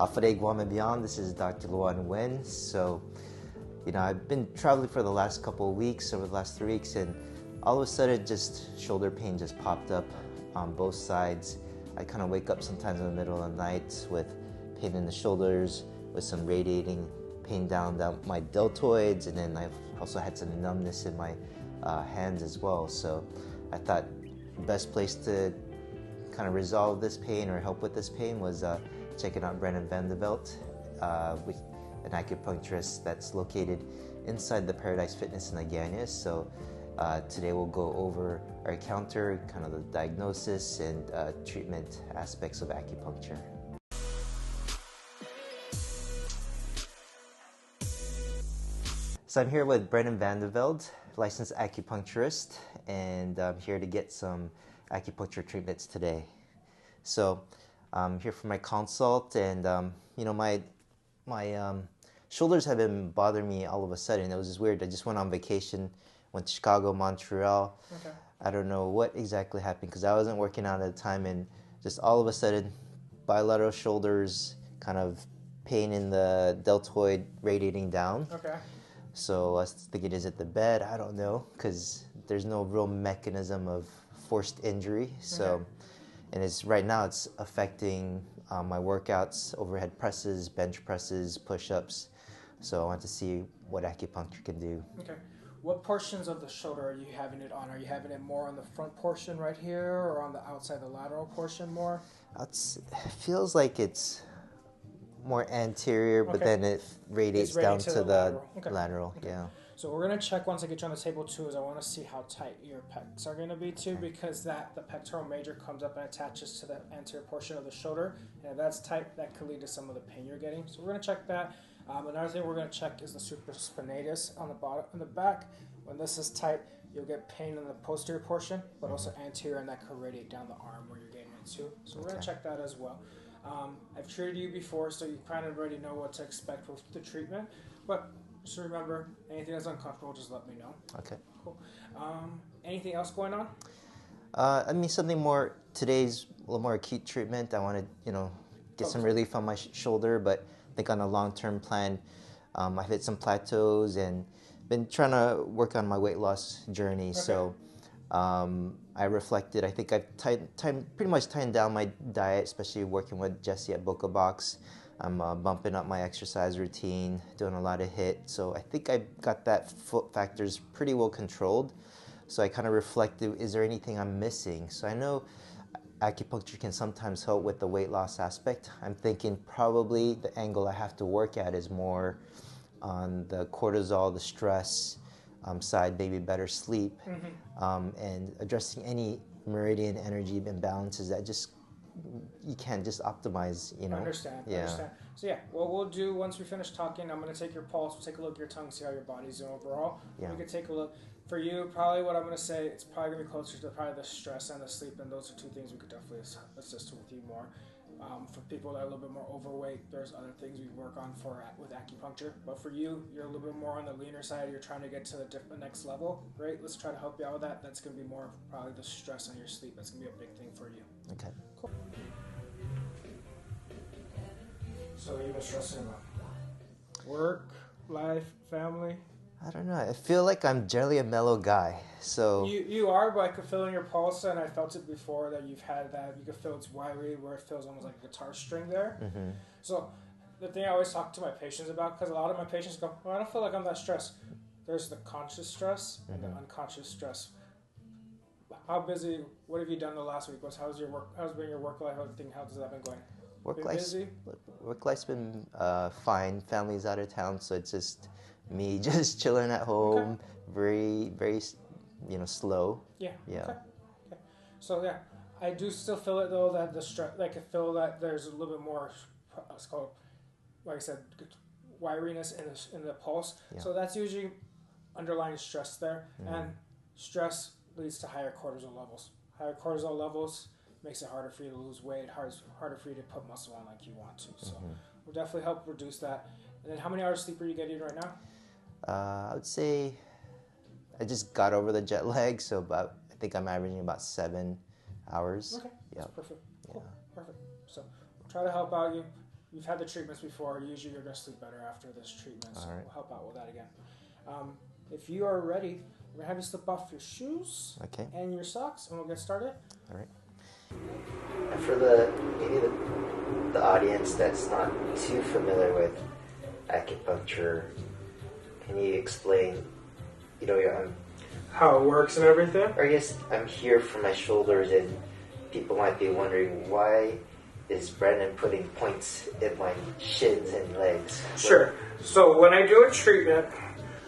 Alpha Day Guam and beyond. This is Dr. Luan Nguyen. So, I've been traveling for the last couple of weeks, over the last 3 weeks, and all of a sudden, just shoulder pain just popped up on both sides. I kind of wake up sometimes in the middle of the night with pain in the shoulders, with some radiating pain down my deltoids, and then I've also had some numbness in my hands as well. So I thought the best place to kind of resolve this pain or help with this pain was checking out Brennan Vandeveld, an acupuncturist that's located inside the Paradise Fitness in Agana. So today we'll go over our encounter, kind of the diagnosis and treatment aspects of acupuncture. So I'm here with Brennan Vandeveld, licensed acupuncturist, and I'm here to get some acupuncture treatments today. So I'm here for my consult, and my shoulders have been bothering me all of a sudden. It was just weird. I just went on vacation, went to Chicago, Montreal. Okay. I don't know what exactly happened because I wasn't working out at the time, and just all of a sudden, bilateral shoulders, kind of pain in the deltoid radiating down. Okay. So I was thinking, is it the bed? I don't know, because there's no real mechanism of forced injury. So, Okay. and right now it's affecting my workouts, overhead presses, bench presses, push-ups. So I want to see what acupuncture can do. Okay. What portions of the shoulder are you having it on? Are you having it more on the front portion right here, or on the outside, the lateral portion more? It feels like it's more anterior, but then it radiates down to the lateral. Okay. lateral. Okay. Yeah. So we're gonna check once I get you on the table too. Is I want to see how tight your pecs are gonna be too, because the pectoral major comes up and attaches to the anterior portion of the shoulder, and if that's tight, that could lead to some of the pain you're getting. So we're gonna check that. Another thing we're gonna check is the supraspinatus on the bottom, in the back. When this is tight, you'll get pain in the posterior portion, but also anterior, and that could radiate down the arm where you're getting into. So we're gonna check that as well. I've treated you before, so you kind of already know what to expect with the treatment. But just remember, anything that's uncomfortable, just let me know. Okay. Cool. Anything else going on? Something more. Today's a little more acute treatment. I want to, get some relief on my shoulder, but I think on a long-term plan, I've hit some plateaus and been trying to work on my weight loss journey. Okay. So I reflected. I think I've pretty much tightened down my diet, especially working with Jesse at Boca Box. I'm bumping up my exercise routine, doing a lot of HIIT. So I think I got that foot factors pretty well controlled. So I kind of reflected, is there anything I'm missing? So I know acupuncture can sometimes help with the weight loss aspect. I'm thinking probably the angle I have to work at is more on the cortisol, the stress side, maybe better sleep, and addressing any meridian energy imbalances that you can't just optimize, Understand. Yeah. Understand. So yeah, what we'll do once we finish talking, I'm going to take your pulse, we'll take a look at your tongue, see how your body's doing overall. Yeah. We can take a look. For you, probably what I'm going to say, it's probably going to be closer to probably the stress and the sleep, and those are two things we could definitely assist with you more. For people that are a little bit more overweight, there's other things we work on with acupuncture. But for you, you're a little bit more on the leaner side. You're trying to get to the next level. Great. Let's try to help you out with that. That's going to be more of probably the stress on your sleep. That's going to be a big thing for you. Okay. Cool. So you've been stressing about work, life, family? I don't know. I feel like I'm generally a mellow guy. So You are, but I could feel in your pulse, and I felt it before that you've had that. You could feel it's wiry, where it feels almost like a guitar string there. Mm-hmm. So the thing I always talk to my patients about, because a lot of my patients go, well, I don't feel like I'm that stressed. There's the conscious stress and the unconscious stress. How busy? What have you done the last week? How's been your work life? How has that been going? Work life's been fine. Family's out of town, so it's just me just chilling at home. Okay. Very slow. Yeah. Yeah. Okay. So yeah, I do still feel it though, that the stress. Like I feel that there's a little bit more. It's called, like I said, wiriness in the pulse. Yeah. So that's usually underlying stress there, and stress leads to higher cortisol levels. Higher cortisol levels makes it harder for you to lose weight, harder for you to put muscle on like you want to. So we'll definitely help reduce that. And then how many hours sleep are you getting right now? I would say I just got over the jet lag, so I think I'm averaging about 7 hours. Okay, that's perfect. Cool. Yeah. Perfect. So we'll try to help out you. you've had the treatments before. Usually you're going to sleep better after this treatment, so right. we'll help out with that again. If you are ready, we're going to have you slip off your shoes and your socks, and we'll get started. All right. And for the audience that's not too familiar with acupuncture, can you explain, how it works and everything? Or I guess I'm here for my shoulders, and people might be wondering, why is Brennan putting points in my shins and legs? Sure. So when I do a treatment,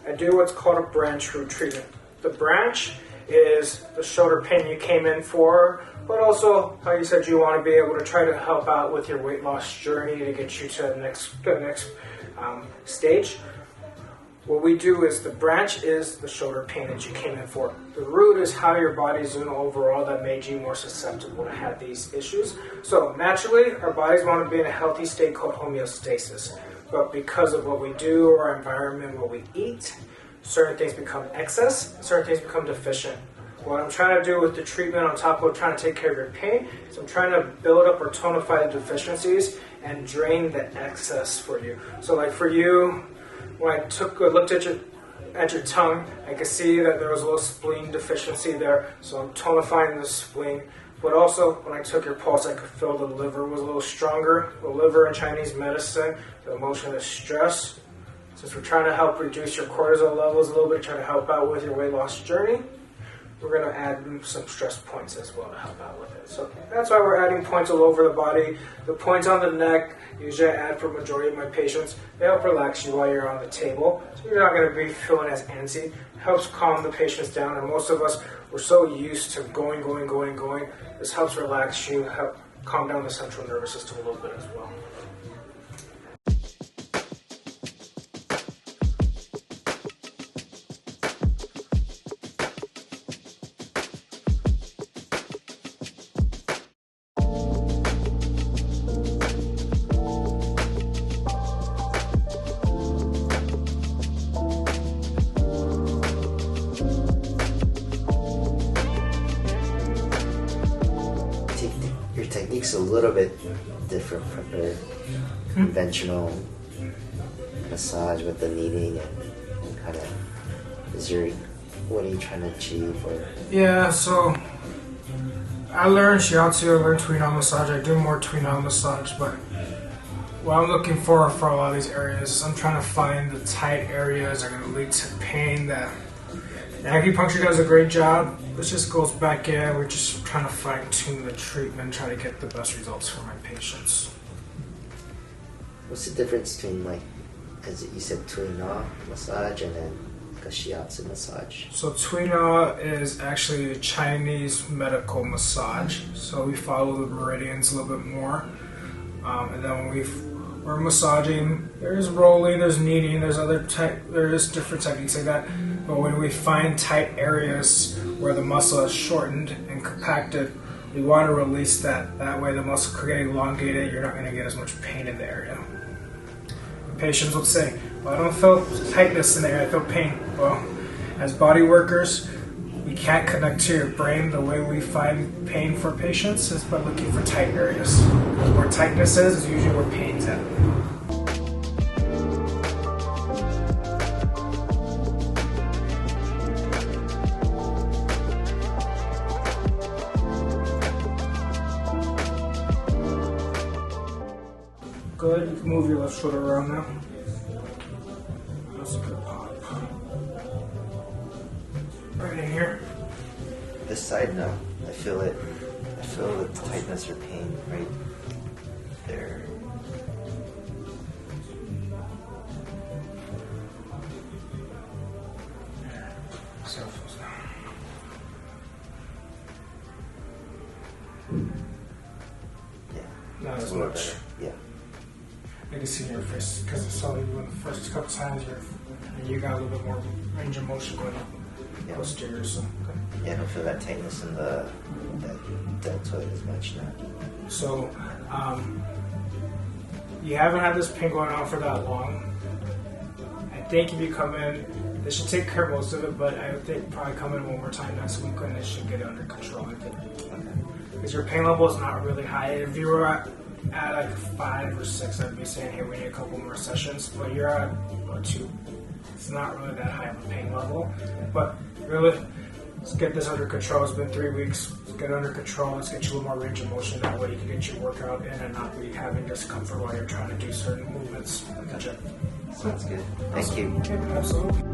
I do what's called a branch root treatment. The branch is the shoulder pain you came in for, but also how you said you want to be able to try to help out with your weight loss journey to get you to the next stage. What we do is the branch is the shoulder pain that you came in for. The root is how your body's doing overall that made you more susceptible to have these issues. So naturally, our bodies want to be in a healthy state called homeostasis. But because of what we do, our environment, what we eat, certain things become excess, certain things become deficient. What I'm trying to do with the treatment on top of trying to take care of your pain is I'm trying to build up or tonify the deficiencies and drain the excess for you. So like for you, when I looked at your tongue, I could see that there was a little spleen deficiency there, so I'm tonifying the spleen. But also, when I took your pulse, I could feel the liver was a little stronger. The liver in Chinese medicine, the emotion of stress. Since we're trying to help reduce your cortisol levels a little bit, try to help out with your weight loss journey, we're going to add some stress points as well to help out with it. So that's why we're adding points all over the body. The points on the neck, usually I add for the majority of my patients. They help relax you while you're on the table. So you're not going to be feeling as antsy. It helps calm the patients down. And most of us, we're so used to going. This helps relax you, help calm down the central nervous system a little bit as well. Your technique's a little bit different from the conventional massage with the kneading and kind of, what are you trying to achieve? Or Yeah, so I learned shiatsu, I learned Tuina massage. I do more Tuina massage, but what I'm looking for a lot of these areas is I'm trying to find the tight areas that are going to lead to pain that acupuncture does a great job. This just goes back in. We're just trying to fine tune the treatment, try to get the best results for my patients. what's the difference between, like, as you said, Tuina massage and then a shiatsu massage? So Tuina is actually a Chinese medical massage. So we follow the meridians a little bit more. And then when we're massaging, there's rolling, there's kneading, there's different techniques like that. But when we find tight areas where the muscle is shortened and compacted, we want to release that. That way the muscle could get elongated, you're not going to get as much pain in the area. Patients will say, well, I don't feel tightness in the area, I feel pain. Well, as body workers, we can't connect to your brain. The way we find pain for patients is by looking for tight areas. Where tightness is usually where pain's at. Good, you can move your left shoulder around now. That's a good pop. Right in here. This side, no. I feel it. I feel the tightness or pain right there. So it feels now. Yeah. Not It's as a little much. better. Yeah. I can see in your face because I saw you in the first couple times and you got a little bit more range of motion going up posterior. So, okay. Yeah, I don't feel that tightness in that deltoid as much now. So, you haven't had this pain going on for that long. I think if you come in, this should take care of most of it, but I would think probably come in one more time next week and it should get under control, I think. Because your pain level is not really high. If you were at at like 5 or 6, I'd be saying, hey, we need a couple more sessions. But you're at 2. It's not really that high of a pain level. But really, let's get this under control. It's been 3 weeks. Let's get it under control. Let's get you a little more range of motion. That way you can get your workout in and not be having discomfort while you're trying to do certain movements. Gotcha. Sounds good. Thank you. Okay, absolutely.